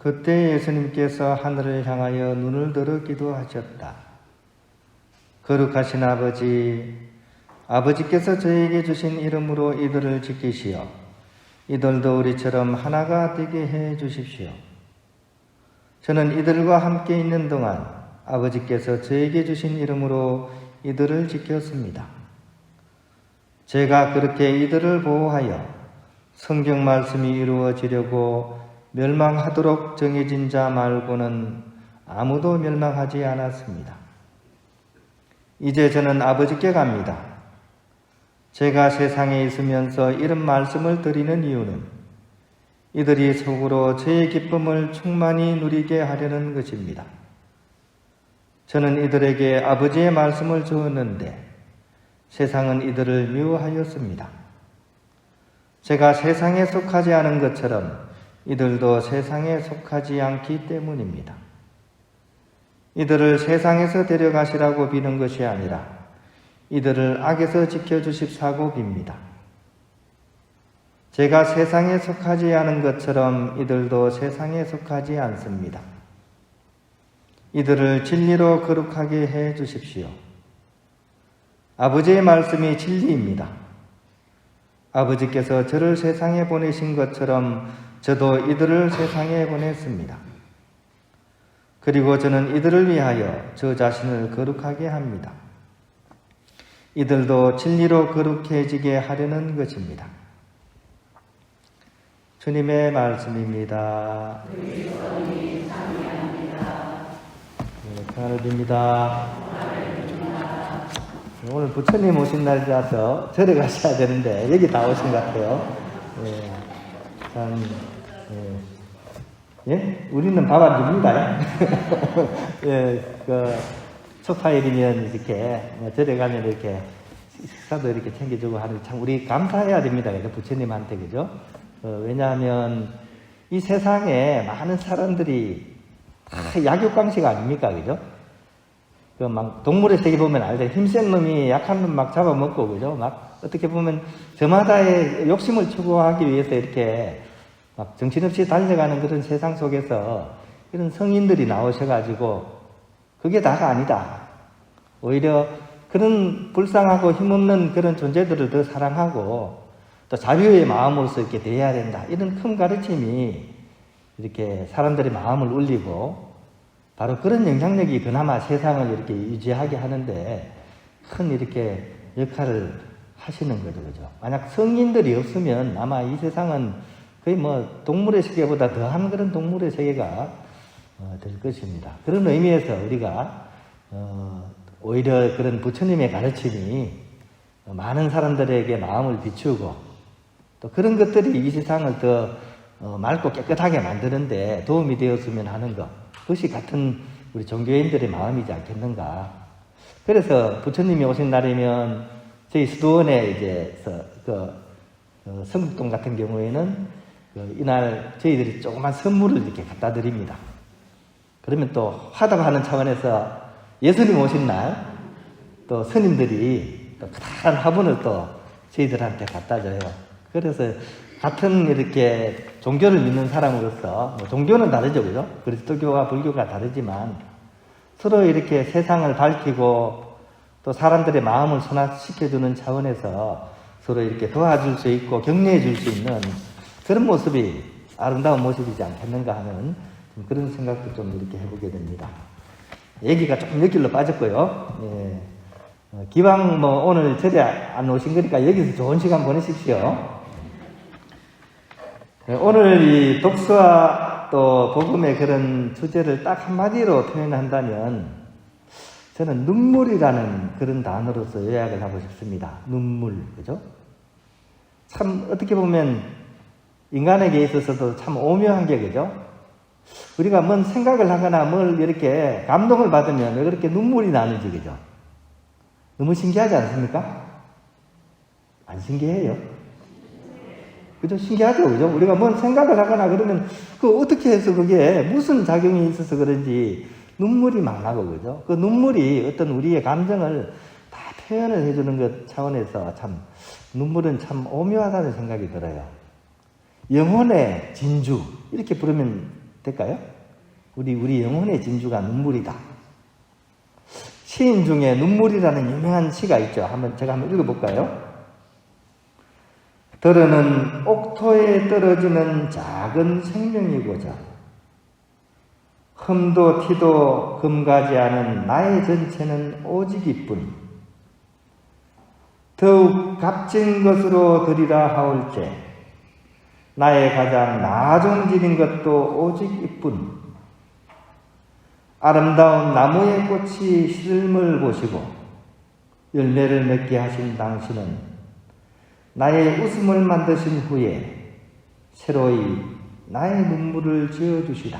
그때 예수님께서 하늘을 향하여 눈을 들어 기도하셨다. 거룩하신 아버지, 아버지께서 저에게 주신 이름으로 이들을 지키시어 이들도 우리처럼 하나가 되게 해 주십시오. 저는 이들과 함께 있는 동안 아버지께서 저에게 주신 이름으로 이들을 지켰습니다. 제가 그렇게 이들을 보호하여 성경 말씀이 이루어지려고 멸망하도록 정해진 자 말고는 아무도 멸망하지 않았습니다. 이제 저는 아버지께 갑니다. 제가 세상에 있으면서 이런 말씀을 드리는 이유는 이들이 속으로 저의 기쁨을 충만히 누리게 하려는 것입니다. 저는 이들에게 아버지의 말씀을 주었는데 세상은 이들을 미워하였습니다. 제가 세상에 속하지 않은 것처럼 이들도 세상에 속하지 않기 때문입니다. 이들을 세상에서 데려가시라고 비는 것이 아니라 이들을 악에서 지켜주십사고 빕니다. 제가 세상에 속하지 않은 것처럼 이들도 세상에 속하지 않습니다. 이들을 진리로 거룩하게 해 주십시오. 아버지의 말씀이 진리입니다. 아버지께서 저를 세상에 보내신 것처럼 저도 이들을 세상에 보냈습니다. 그리고 저는 이들을 위하여 저 자신을 거룩하게 합니다. 이들도 진리로 거룩해지게 하려는 것입니다. 주님의 말씀입니다. 평안을 빕니다. 오늘 부처님 오신 날이라서 절에 가셔야 되는데 여기 다 오신 것 같아요. 우리는 밥 안 줍니다. 초파일이면 이렇게 절에 가면 이렇게 식사도 이렇게 챙겨주고 하는 참 우리 감사해야 됩니다. 그죠? 부처님한테 그죠? 왜냐하면 이 세상에 많은 사람들이 다 약육강식 아닙니까? 그죠? 막 동물의 세계 보면 알죠? 힘센 놈이 약한 놈 막 잡아먹고 그죠? 막 어떻게 보면 저마다의 욕심을 추구하기 위해서 이렇게 막 정신없이 달려가는 그런 세상 속에서 이런 성인들이 나오셔가지고 그게 다가 아니다. 오히려 그런 불쌍하고 힘없는 그런 존재들을 더 사랑하고 또 자비의 마음으로서 이렇게 대해야 된다. 이런 큰 가르침이 이렇게 사람들의 마음을 울리고 바로 그런 영향력이 그나마 세상을 이렇게 유지하게 하는데 큰 이렇게 역할을 하시는 거죠. 그죠? 만약 성인들이 없으면 아마 이 세상은 거의 뭐 동물의 세계보다 더한 그런 동물의 세계가 될 것입니다. 그런 의미에서 우리가 오히려 그런 부처님의 가르침이 많은 사람들에게 마음을 비추고 또 그런 것들이 이 세상을 더 맑고 깨끗하게 만드는데 도움이 되었으면 하는 것. 그것이 같은 우리 종교인들의 마음이지 않겠는가. 그래서 부처님이 오신 날이면 저희 수도원에 이제 성북동 같은 경우에는 이날 저희들이 조그만 선물을 이렇게 갖다 드립니다. 그러면 또 화답하는 차원에서 예수님 오신 날 또 스님들이 또 크다란 화분을 또 저희들한테 갖다 줘요. 그래서 같은 이렇게 종교를 믿는 사람으로서 뭐 종교는 다르죠, 그죠? 그리스도교와 불교가 다르지만 서로 이렇게 세상을 밝히고 또 사람들의 마음을 순화시켜주는 차원에서 서로 이렇게 도와줄 수 있고 격려해 줄 수 있는 그런 모습이 아름다운 모습이지 않겠는가 하는 그런 생각도 좀 이렇게 해보게 됩니다. 얘기가 조금 옆길로 빠졌고요. 기왕 뭐 오늘 절에 안 오신 거니까 여기서 좋은 시간 보내십시오. 오늘 이 독서와 또 복음의 그런 주제를 딱 한마디로 표현한다면 저는 눈물이라는 그런 단어로서 요약을 하고 싶습니다. 눈물, 그죠? 참 어떻게 보면 인간에게 있어서도 참 오묘한 게 그죠? 우리가 뭔 생각을 하거나 뭘 이렇게 감동을 받으면 왜 그렇게 눈물이 나는지 그죠? 너무 신기하지 않습니까? 안 신기해요? 그죠? 신기하죠? 그죠? 우리가 뭔 생각을 하거나 그러면 그 어떻게 해서 그게 무슨 작용이 있어서 그런지 눈물이 막 나고 그죠? 그 눈물이 어떤 우리의 감정을 다 표현을 해주는 것 차원에서 참 눈물은 참 오묘하다는 생각이 들어요. 영혼의 진주 이렇게 부르면 될까요? 우리 영혼의 진주가 눈물이다. 시인 중에 눈물이라는 유명한 시가 있죠. 제가 한번 읽어볼까요? 들어는 옥토에 떨어지는 작은 생명이고자 흠도 티도 금가지 않은 나의 전체는 오직일 뿐 더욱 값진 것으로 드리라 하올째 나의 가장 나종질인 것도 오직일 뿐 아름다운 나무의 꽃이 시들음을 보시고 열매를 맺게 하신 당신은 나의 웃음을 만드신 후에 새로이 나의 눈물을 지어주시라.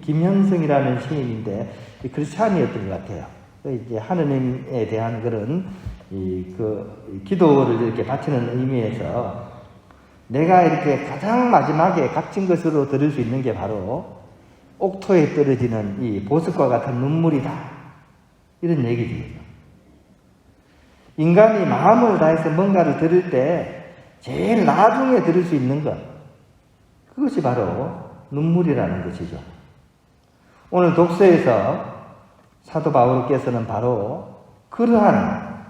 김현성이라는 시인인데 크리스찬이었던 것 같아요. 이제 하느님에 대한 그런 기도를 이렇게 바치는 의미에서 내가 이렇게 가장 마지막에 값진 것으로 들을 수 있는 게 바로 옥토에 떨어지는 이 보석과 같은 눈물이다. 이런 얘기죠. 인간이 마음을 다해서 뭔가를 들을 때 제일 나중에 들을 수 있는 것, 그것이 바로 눈물이라는 것이죠. 오늘 독서에서 사도 바울께서는 바로 그러한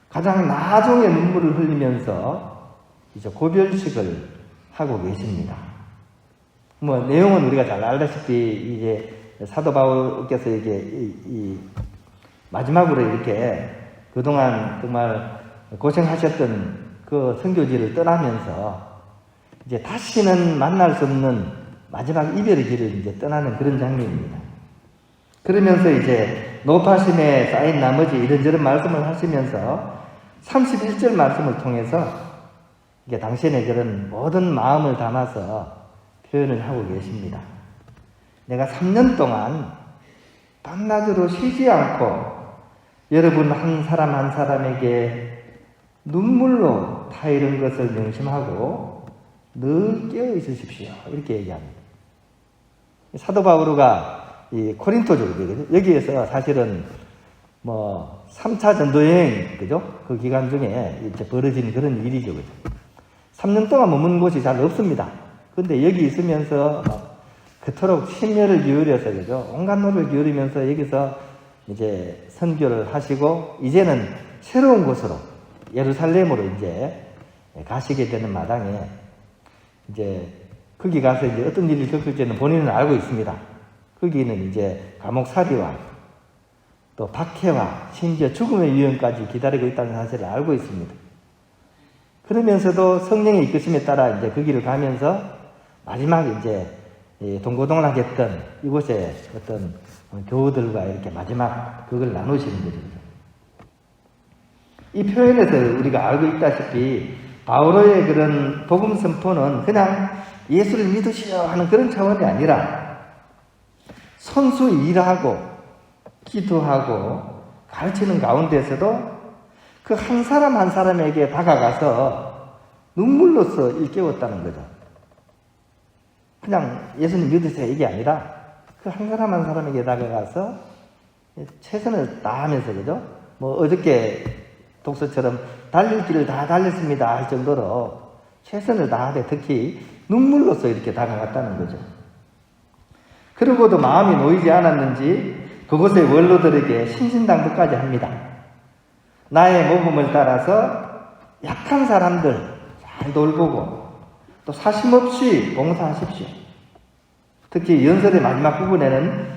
가장 나중에 눈물을 흘리면서 이제 고별식을 하고 계십니다. 내용은 우리가 잘 알다시피 이제 사도 바울께서 이게 마지막으로 이렇게 그동안 정말 고생하셨던 그 선교지를 떠나면서 이제 다시는 만날 수 없는 마지막 이별의 길을 이제 떠나는 그런 장면입니다. 그러면서 이제 노파심에 쌓인 나머지 이런저런 말씀을 하시면서 31절 말씀을 통해서 이게 당신의 그런 모든 마음을 담아서 표현을 하고 계십니다. 내가 3년 동안 밤낮으로 쉬지 않고 여러분 한 사람 한 사람에게 눈물로 타이른 것을 명심하고 늘 깨어 있으십시오. 이렇게 얘기합니다. 사도 바오로가 이 코린토족이거든요. 여기에서 사실은 3차 전도 여행, 그죠? 그 기간 중에 이제 벌어진 그런 일이죠. 그죠? 3년 동안 머문 곳이 잘 없습니다. 근데 여기 있으면서 그토록 심려를 기울여서, 그죠? 온갖 노를 기울이면서 여기서 이제 선교를 하시고, 이제는 새로운 곳으로, 예루살렘으로 이제 가시게 되는 마당에, 이제 거기 가서 이제 어떤 일을 겪을지는 본인은 알고 있습니다. 거기는 이제 감옥살이와 또 박해와 심지어 죽음의 위험까지 기다리고 있다는 사실을 알고 있습니다. 그러면서도 성령의 이끄심에 따라 이제 그 길을 가면서 마지막 이제 동고동락했던 이곳에 어떤 교우들과 이렇게 마지막 그걸 나누시는 거죠. 이 표현에서 우리가 알고 있다시피 바오로의 그런 복음 선포는 그냥 예수를 믿으시오 하는 그런 차원이 아니라 선수 일하고 기도하고 가르치는 가운데서도 그 한 사람 한 사람에게 다가가서 눈물로써 일깨웠다는 거죠. 그냥 예수님 믿으세요 이게 아니라 그 한 사람 한 사람에게 다가가서 최선을 다하면서, 그죠? 어저께 독서처럼 달릴 길을 다 달렸습니다 할 정도로 최선을 다하되 특히 눈물로써 이렇게 다가갔다는 거죠. 그러고도 마음이 놓이지 않았는지 그곳의 원로들에게 신신당부까지 합니다. 나의 모범을 따라서 약한 사람들 잘 돌보고 또 사심없이 봉사하십시오. 특히 연설의 마지막 부분에는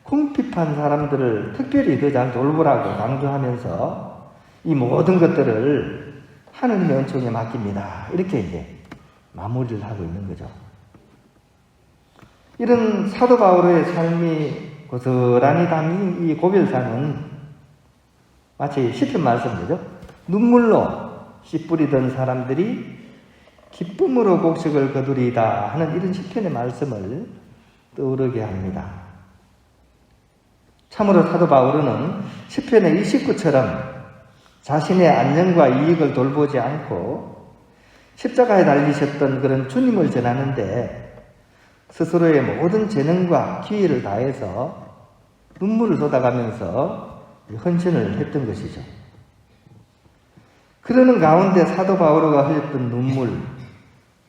궁핍한 사람들을 특별히 더 잘 돌보라고 강조하면서 이 모든 것들을 하느님의 은총에 맡깁니다. 이렇게 이제 마무리를 하고 있는 거죠. 이런 사도 바오로의 삶이 고스란히 담긴 이 고별사는 마치 시편 말씀이죠. 눈물로 씨 뿌리던 사람들이 기쁨으로 곡식을 거두리다 하는 이런 시편의 말씀을 떠오르게 합니다. 참으로 사도 바오로는 시편의 29처럼 자신의 안녕과 이익을 돌보지 않고 십자가에 달리셨던 그런 주님을 전하는데 스스로의 모든 재능과 기회를 다해서 눈물을 쏟아가면서 헌신을 했던 것이죠. 그러는 가운데 사도 바오로가 흘렸던 눈물,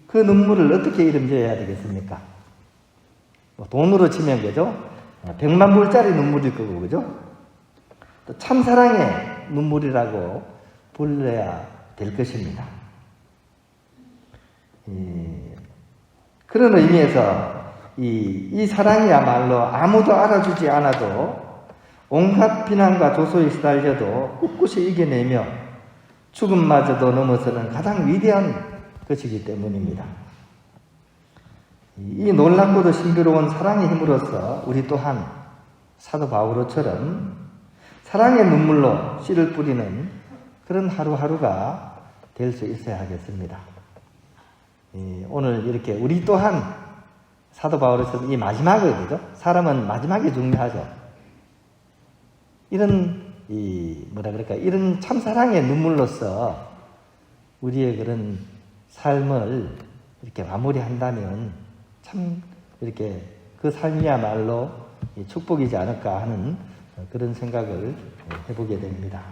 그 눈물을 어떻게 이름 지어야 되겠습니까? 돈으로 치면 그죠? 100만 불짜리 눈물일 거고 그죠? 또 참사랑의 눈물이라고 불러야 될 것입니다. 그런 의미에서 이 사랑이야말로 아무도 알아주지 않아도 온갖 비난과 조소에 시달려도 꿋꿋이 이겨내며 죽음마저도 넘어서는 가장 위대한 것이기 때문입니다. 이 놀랍고도 신비로운 사랑의 힘으로써 우리 또한 사도 바오로처럼 사랑의 눈물로 씨를 뿌리는 그런 하루하루가 될 수 있어야 하겠습니다. 오늘 이렇게 우리 또한 사도 바오로서 이 마지막을 그죠? 사람은 마지막이 중요하죠. 이런 이런 참사랑의 눈물로서 우리의 그런 삶을 이렇게 마무리한다면 참 이렇게 그 삶이야말로 축복이지 않을까 하는 그런 생각을 해보게 됩니다.